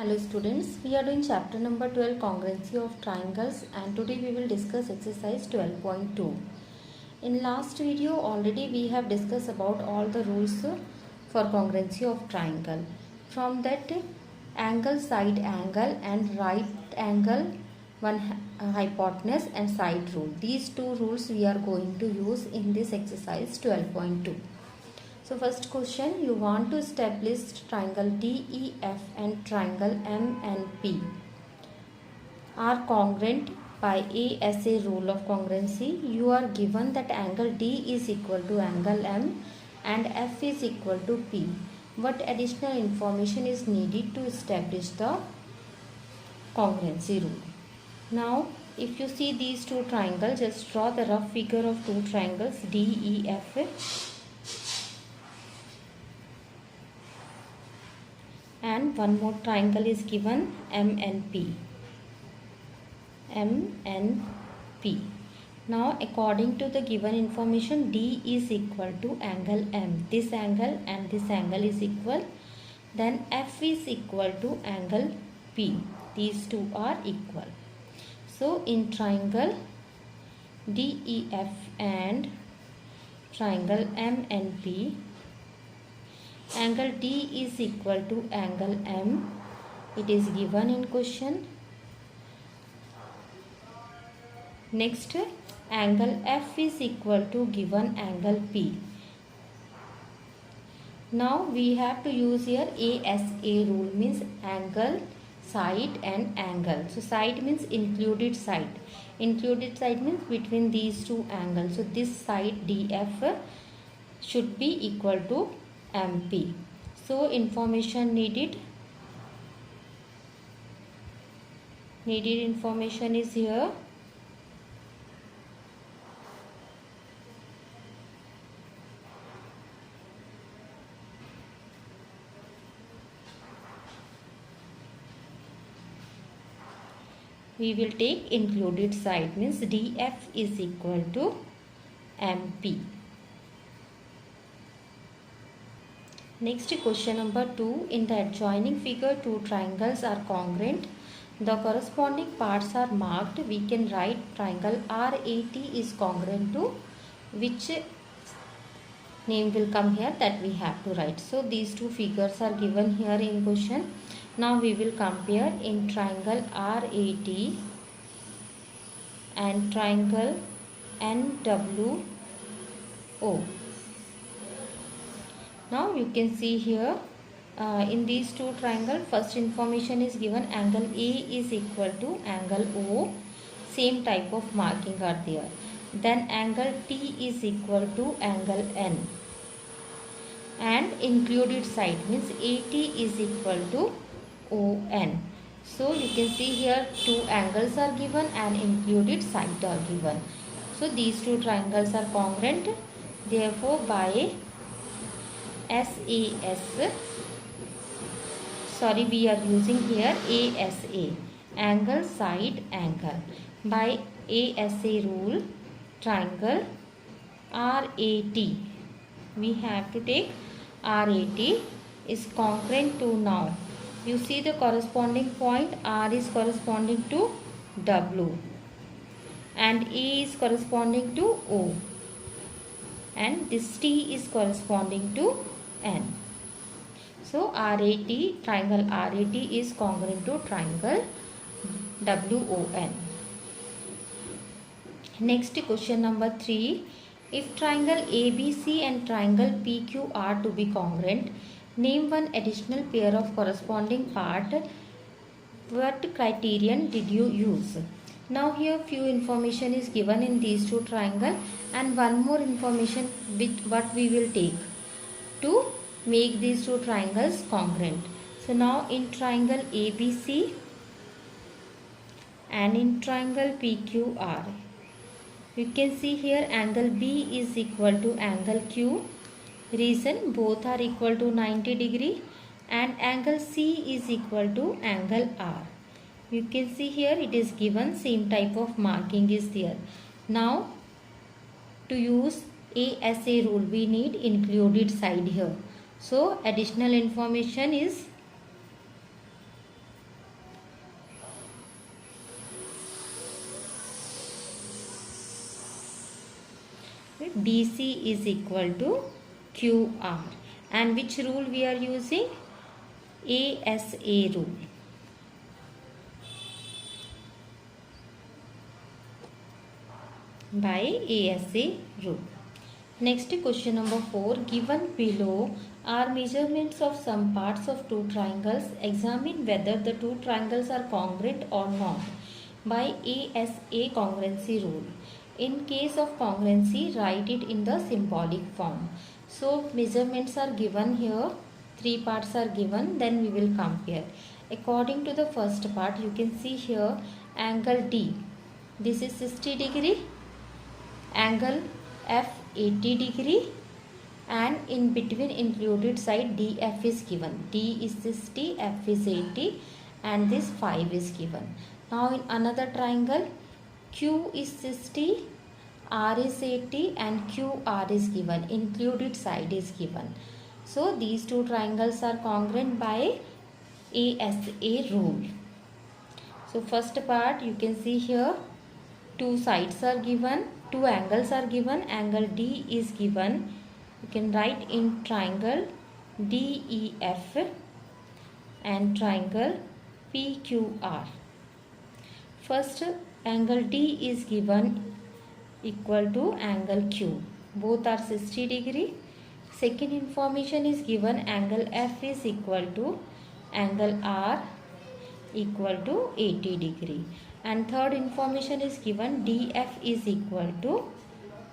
Hello students, we are doing chapter number 12 congruency of triangles and today we will discuss exercise 12.2. In last video already we have discussed about all the rules for congruency of triangle. From that angle, side angle and right angle, one hypotenuse and side rule. These two rules we are going to use in this exercise 12.2. So first question, you want to establish triangle DEF and triangle MNP are congruent by ASA rule of congruency. You are given that angle D is equal to angle M and F is equal to P. What additional information is needed to establish the congruency rule? Now if you see these two triangles, just draw the rough figure of two triangles DEF. And one more triangle is given MNP. Now according to the given information, D is equal to angle M. This angle and this angle is equal. Then F is equal to angle P. These two are equal. So in triangle DEF and triangle MNP, angle D is equal to angle M. It is given in question. Next, angle F is equal to given angle P. Now we have to use here ASA rule, means angle, side and angle. So side means included side. Included side means between these two angles. So this side DF should be equal to MP. So information needed information is here. We will take included side, means DF is equal to MP. Next question number 2. In the adjoining figure, two triangles are congruent. The corresponding parts are marked. We can write triangle RAT is congruent to which name will come here, that we have to write. So these two figures are given here in question. Now we will compare in triangle RAT and triangle NWO. Now you can see here in these two triangles, first information is given angle A is equal to angle O. Same type of marking are there. Then angle T is equal to angle N. And included side means AT is equal to ON. So you can see here two angles are given and included side are given. So these two triangles are congruent. Therefore by SAS, sorry, we are using here ASA, angle, side, angle. By ASA rule, triangle RAT, we have to take RAT is congruent to, now you see the corresponding point, R is corresponding to W and A is corresponding to O and this T is corresponding to N. So RAT, triangle RAT is congruent to triangle WON. Next question number 3. If triangle ABC and triangle PQ are to be congruent, name one additional pair of corresponding part. What criterion did you use? Now here few information is given in these two triangles and one more information with what we will take to make these two triangles congruent. So now in triangle ABC and in triangle PQR, you can see here angle B is equal to angle Q. Reason, both are equal to 90 degree and angle C is equal to angle R. You can see here it is given, same type of marking is there. Now to use ASA rule, we need included side here. So additional information is BC is equal to QR. And which rule we are using? ASA rule. By ASA rule. Next, question number 4. Given below are measurements of some parts of two triangles. Examine whether the two triangles are congruent or not by ASA congruency rule. In case of congruency, write it in the symbolic form. So, measurements are given here. 3 parts are given. Then we will compare. According to the first part, you can see here angle D. This is 60 degree. Angle F 80 degree, and in between included side DF is given. D is 60, F is 80, and this 5 is given. Now in another triangle, Q is 60, R is 80, and QR is given. Included side is given. So these two triangles are congruent by ASA rule. So first part, you can see here two sides are given. Two angles are given. Angle D is given. You can write in triangle DEF and triangle PQR. First, angle D is given equal to angle Q. Both are 60 degree. Second information is given angle F is equal to angle R equal to 80 degree. And third information is given DF is equal to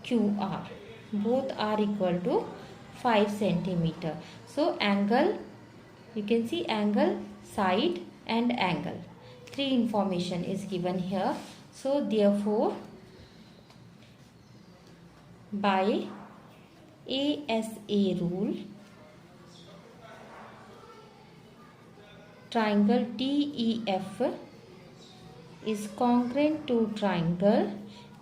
QR. Both are equal to 5 centimeter. So angle, you can see angle, side and angle. 3 information is given here. So therefore by ASA rule, triangle DEF is congruent to triangle.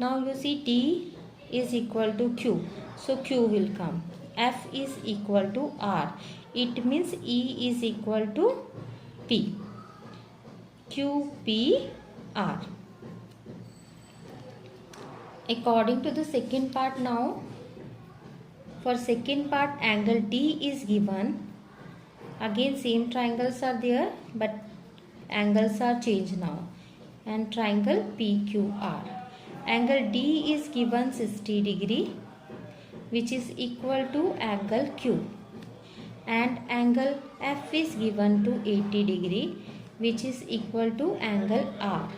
Now you see D is equal to Q. So Q will come. F is equal to R. It means E is equal to P. Q, P, R. According to the second part now, for second part angle D is given. Again same triangles are there, but angles are changed now. And triangle PQR. Angle D is given 60 degree, which is equal to angle Q. And angle F is given to 80 degree, which is equal to angle R.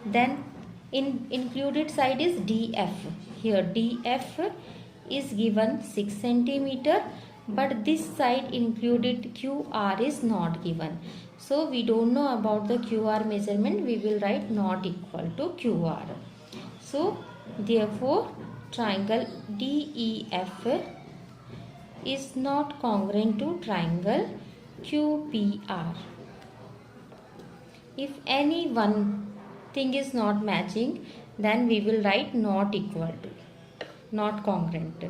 Then in included side is DF. Here DF is given 6 centimeter, but this side included QR is not given. So we don't know about the QR measurement. We will write not equal to QR. So therefore triangle DEF is not congruent to triangle QPR. If any one thing is not matching, then we will write not equal to, not congruent.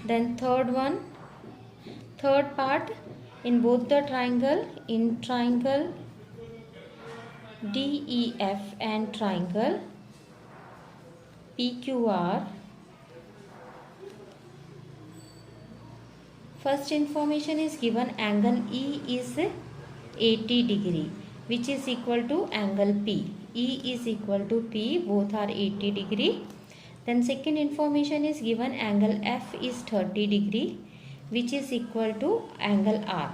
Then third one, third part, in both the triangle, in triangle DEF and triangle PQR, first information is given angle E is 80 degree, which is equal to angle P. E is equal to P, both are 80 degree. Then second information is given angle F is 30 degree, which is equal to angle R.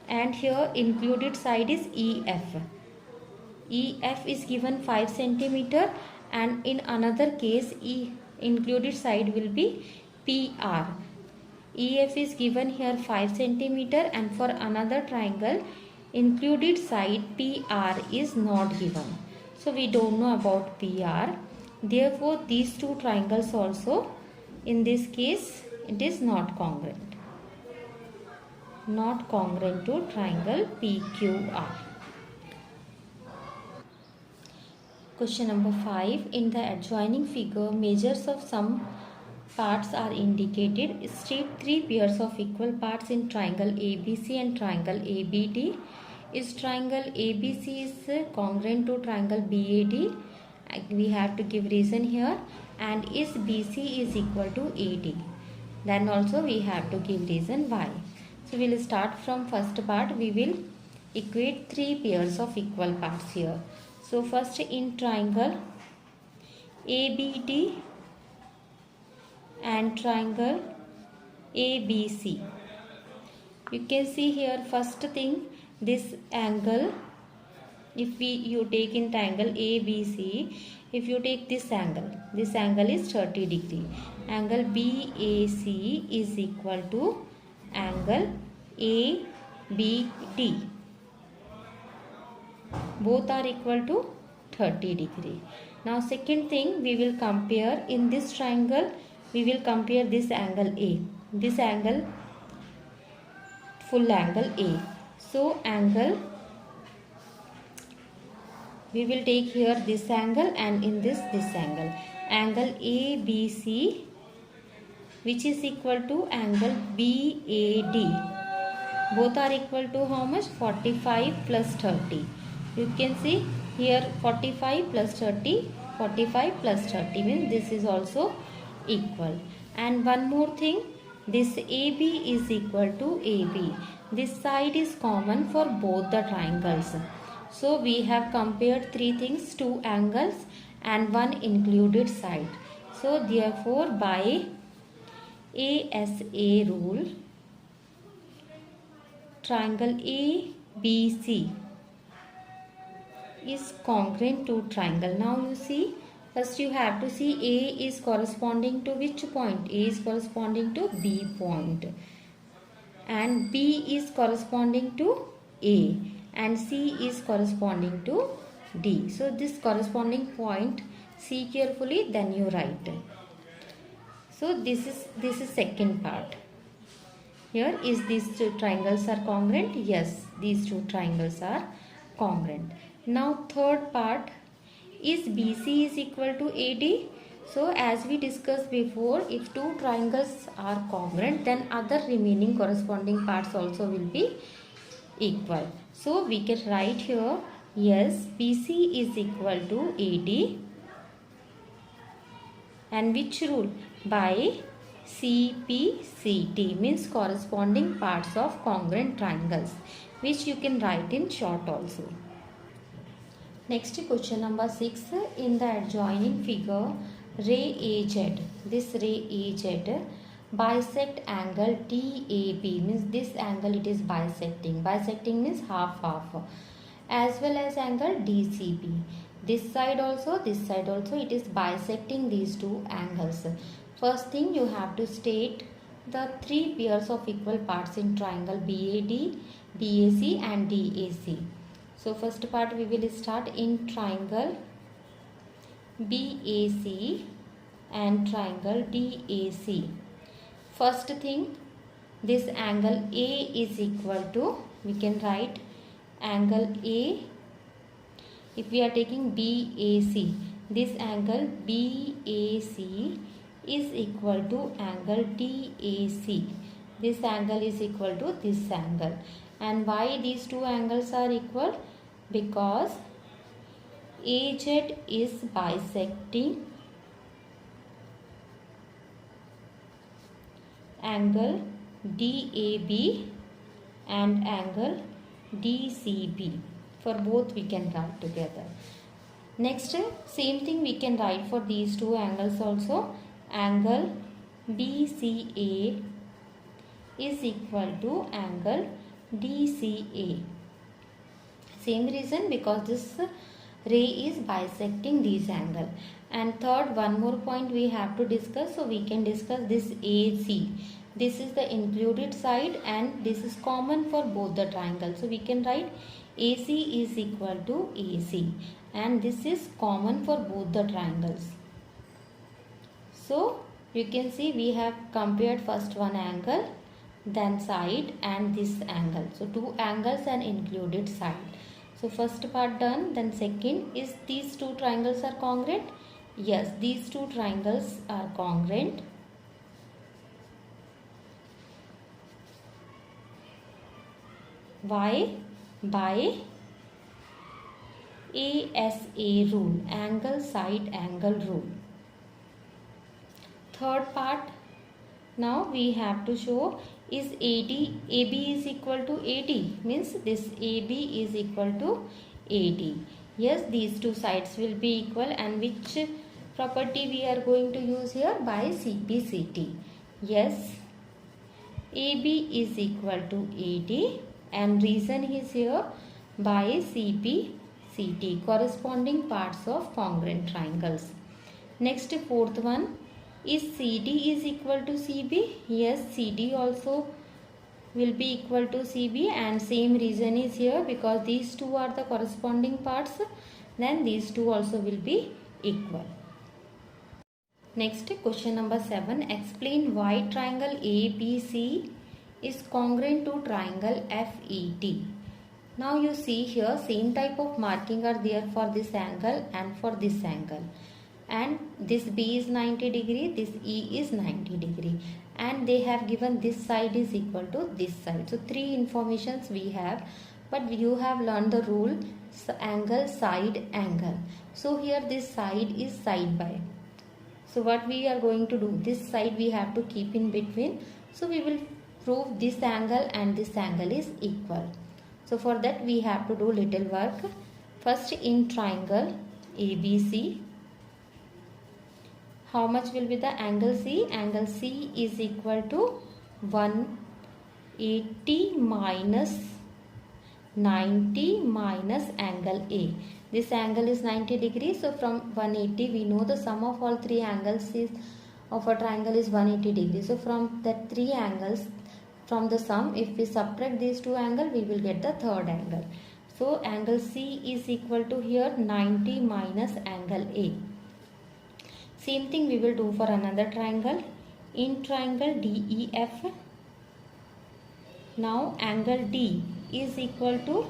And here included side is EF. EF is given 5 centimeter, and in another case E included side will be PR. EF is given here 5 centimeter, and for another triangle included side PR is not given. So we don't know about PR. Therefore these two triangles also, in this case it is not congruent. Not congruent to triangle PQR. Question number 5. In the adjoining figure, measures of some parts are indicated. State 3 pairs of equal parts in triangle ABC and triangle ABD. Is triangle ABC is congruent to triangle BAD, we have to give reason here. And is BC is equal to AD, then also we have to give reason why. So we will start from first part. We will equate three pairs of equal parts here. So first, in triangle ABD and triangle ABC, you can see here, first thing, this angle, if you take in triangle ABC, if you take this angle is 30 degree. Angle BAC is equal to angle ABD. Both are equal to 30 degree. Now second thing, we will compare in this triangle, we will compare this angle A, this angle, full angle A. So angle, we will take here this angle, and in this angle, angle ABC, which is equal to angle BAD. Both are equal to how much? 45 plus 30. You can see here 45 plus 30, 45 plus 30 means this is also equal. And one more thing, this AB is equal to AB. This side is common for both the triangles. So we have compared three things, two angles and one included side. So therefore by ASA rule, triangle ABC is congruent to triangle. Now you see, first you have to see A is corresponding to which point? A is corresponding to B point, and B is corresponding to A, and C is corresponding to D. So this corresponding point, see carefully, then you write. So this is second part. Here, is these two triangles are congruent? Yes, these two triangles are congruent. Now third part, is BC is equal to AD? So as we discussed before, if two triangles are congruent, then other remaining corresponding parts also will be equal. So we can write here, yes, BC is equal to AD, and which rule? By CPCT, means corresponding parts of congruent triangles, which you can write in short also. Next, question number 6. In the adjoining figure, ray AZ, this ray AZ bisect angle TAB, means this angle it is bisecting. Bisecting means half, as well as angle DCB. This side also it is bisecting these two angles. First thing, you have to state the three pairs of equal parts in triangle BAD, BAC and DAC. So first part we will start in triangle BAC and triangle DAC. First thing, this angle A is equal to, we can write angle A. If we are taking BAC, this angle BAC is equal to angle DAC. This angle is equal to this angle. And why these two angles are equal? Because AZ is bisecting angle DAB and angle DCB. For both we can write together. Next, same thing we can write for these two angles also. Angle BCA is equal to angle DCA. Same reason, because this ray is bisecting these angle. And third, one more point we have to discuss. So we can discuss this AC. This is the included side and this is common for both the triangles. So we can write AC is equal to AC, and this is common for both the triangles. So you can see we have compared first one angle, then side and this angle. So two angles and included side. So first part done. Then second, is these two triangles are congruent? Yes, these two triangles are congruent. Why? By ASA rule, angle side angle rule. Third part, now we have to show is AB is equal to AD, means this AB is equal to AD. Yes, these two sides will be equal, and which property we are going to use here? By CP/CT. Yes, AB is equal to AD, and reason is here by CP/CT, corresponding parts of congruent triangles. Next, fourth one, is CD is equal to CB? Yes, CD also will be equal to CB, and same reason is here, because these two are the corresponding parts, then these two also will be equal. Next, question number 7. Explain why triangle ABC is congruent to triangle FET. Now you see here, same type of marking are there for this angle and for this angle. And this B is 90 degree, this E is 90 degree. And they have given this side is equal to this side. So, three informations we have. But you have learned the rule, angle, side, angle. So, here this side is side by. So what we are going to do, this side we have to keep in between. So we will prove this angle and this angle is equal. So for that we have to do little work. First, in triangle ABC, how much will be the angle C? Angle C is equal to 180 minus 90 minus angle A. This angle is 90 degrees. So from 180 we know the sum of all three angles is of a triangle is 180 degrees. So from that three angles, from the sum, if we subtract these two angles, we will get the third angle. So angle C is equal to here 90 minus angle A. Same thing we will do for another triangle. In triangle DEF, now angle D is equal to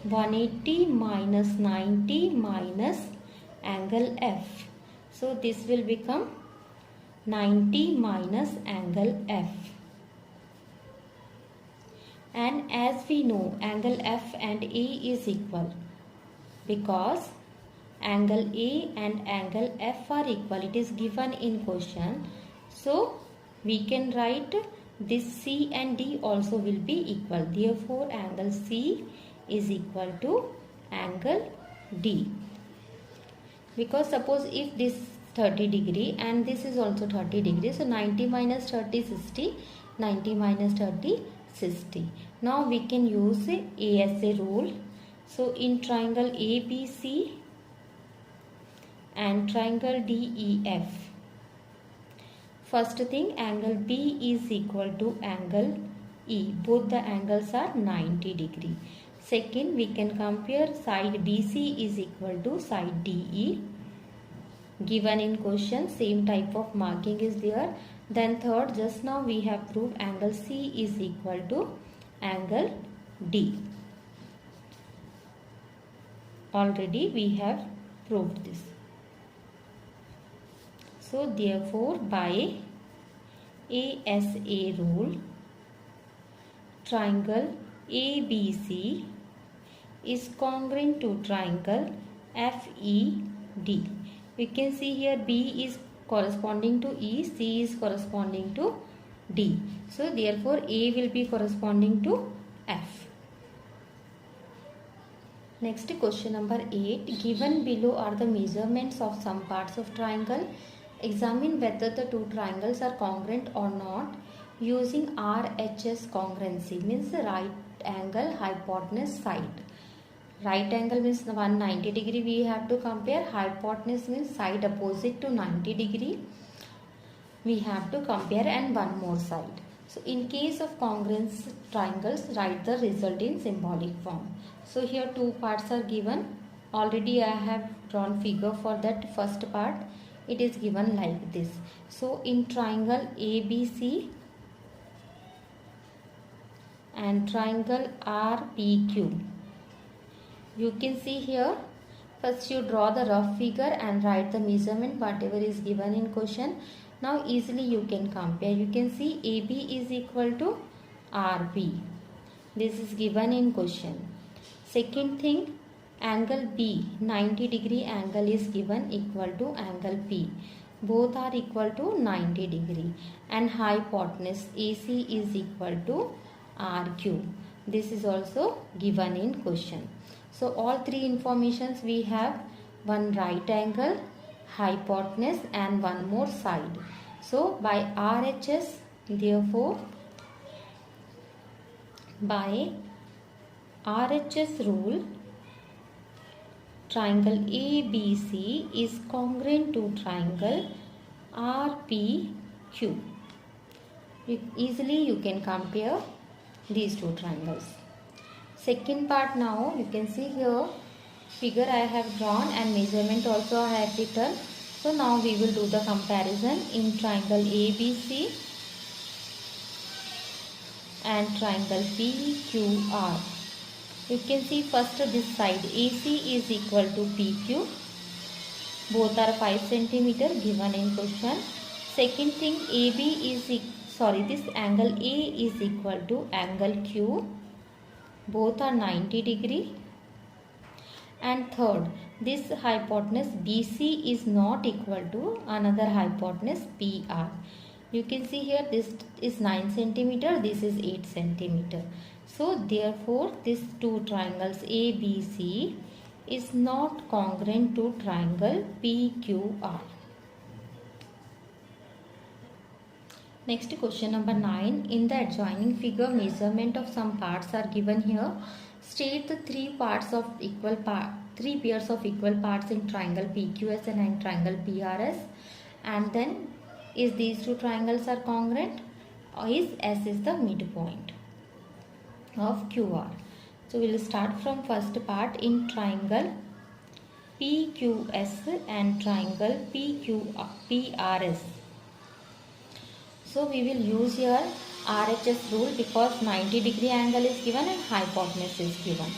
180 minus 90 minus angle F. So this will become 90 minus angle F. And as we know, angle F and A is equal, because angle A and angle F are equal. It is given in question. So we can write this C and D also will be equal. Therefore, angle C is equal to angle D. Because suppose if this 30 degree and this is also 30 degree, so 90 minus 30 60, 90 minus 30 60. Now we can use ASA rule. So in triangle ABC and triangle DEF, first thing, angle B is equal to angle E. Both the angles are 90 degree. Second, we can compare side BC is equal to side DE. Given in question, same type of marking is there. Then third, just now we have proved angle C is equal to angle D. Already we have proved this. So therefore, by ASA rule, triangle ABC is congruent to triangle FED. We can see here B is corresponding to E, C is corresponding to D. So therefore A will be corresponding to F. Next, question number 8. Given below are the measurements of some parts of triangle. Examine whether the two triangles are congruent or not using RHS congruency, means right angle, hypotenuse, side. Right angle means 190 degree we have to compare. Hypotenuse means side opposite to 90 degree we have to compare, and one more side. So in case of congruent triangles, write the result in symbolic form. So here two parts are given. Already I have drawn figure for that first part. It is given like this. So in triangle ABC and triangle RPQ, you can see here, first you draw the rough figure and write the measurement whatever is given in question. Now easily you can compare. You can see AB is equal to RB. This is given in question. Second thing, Angle B 90 degree angle is given equal to angle P. Both are equal to 90 degree, and hypotenuse AC is equal to RQ. This is also given in question. So all three informations we have: one right angle, hypotenuse, and one more side. So by RHS, therefore by RHS rule, triangle ABC is congruent to triangle RPQ. Easily you can compare these two triangles. Second part, now you can see here figure I have drawn and measurement also I have written. So now we will do the comparison in triangle ABC and triangle PQR. You can see first this side AC is equal to PQ. Both are 5 cm given in question. Second thing, this angle A is equal to angle Q. Both are 90 degree. And third, this hypotenuse BC is not equal to another hypotenuse PR. You can see here this is 9 cm, this is 8 cm. So therefore this two triangles ABC is not congruent to triangle PQR. Next, question number 9. In the adjoining figure, measurement of some parts are given here. State the three pairs of equal parts in triangle PQS and triangle PRS, and then is these two triangles are congruent, or is S is the midpoint of QR. So we will start from first part in triangle PQS and triangle PRS. So we will use here RHS rule because 90 degree angle is given and hypotenuse is given.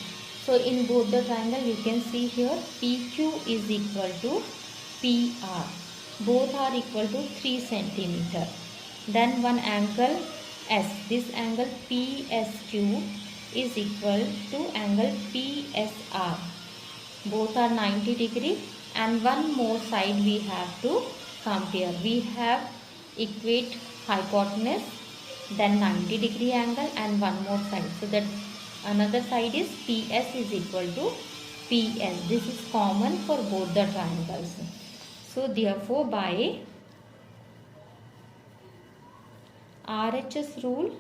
So in both the triangle you can see here PQ is equal to PR. Both are equal to 3 cm. Then one angle S. This angle PSQ is equal to angle PSR. Both are 90 degree, and one more side we have to compare. We have equate hypotenuse, then 90 degree angle, and one more side. So that another side is PS is equal to PS. This is common for both the triangles. So therefore by RHS rule,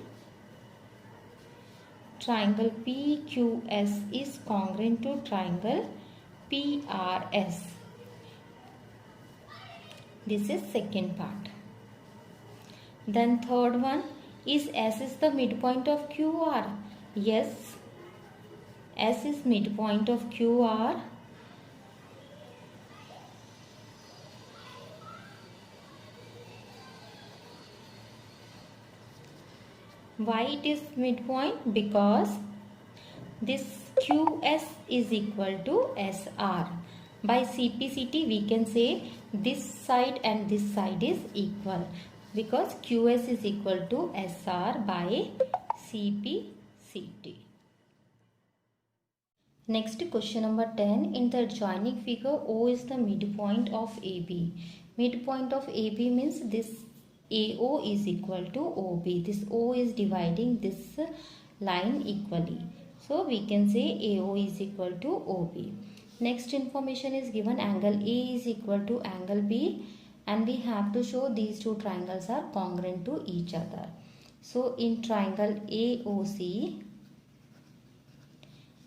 triangle PQS is congruent to triangle PRS. This is second part. Then third one, is S is the midpoint of QR? Yes, S is midpoint of QR. Why it is midpoint? Because this QS is equal to SR. By CPCT we can say this side and this side is equal, because QS is equal to SR by CPCT. Next, question number 10. In the adjoining figure, O is the midpoint of AB. Midpoint of AB means this AO is equal to OB. This O is dividing this line equally. So we can say AO is equal to OB. Next information is given, angle A is equal to angle B, and we have to show these two triangles are congruent to each other. So in triangle AOC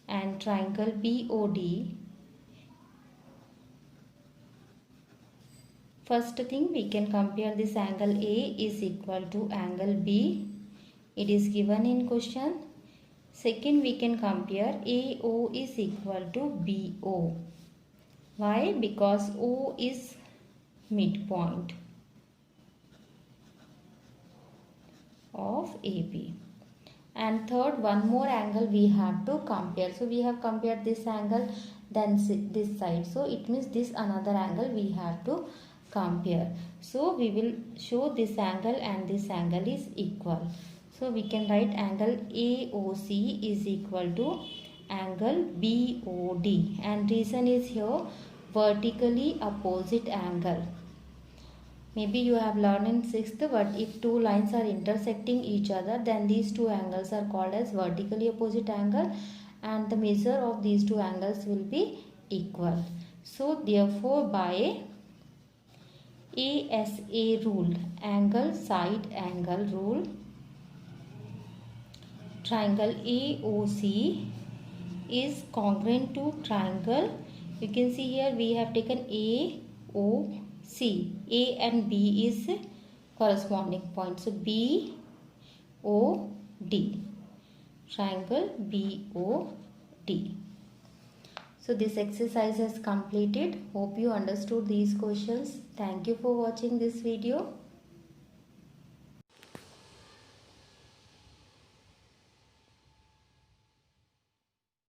and triangle BOD, first thing we can compare this angle A is equal to angle B. It is given in question. Second, we can compare AO is equal to BO. Why? Because O is midpoint of AB. And third, one more angle we have to compare. So we have compared this angle, then this side. So it means this another angle we have to compare. So we will show this angle and this angle is equal. So we can write angle AOC is equal to angle BOD, and reason is here vertically opposite angle. Maybe you have learned in 6th, but if two lines are intersecting each other, then these two angles are called as vertically opposite angle, and the measure of these two angles will be equal. So therefore, by ASA rule, angle side angle rule, triangle AOC is congruent to triangle. You can see here we have taken AOC. A and B is corresponding point. So BOD, triangle BOD. So this exercise is completed. Hope you understood these questions. Thank you for watching this video.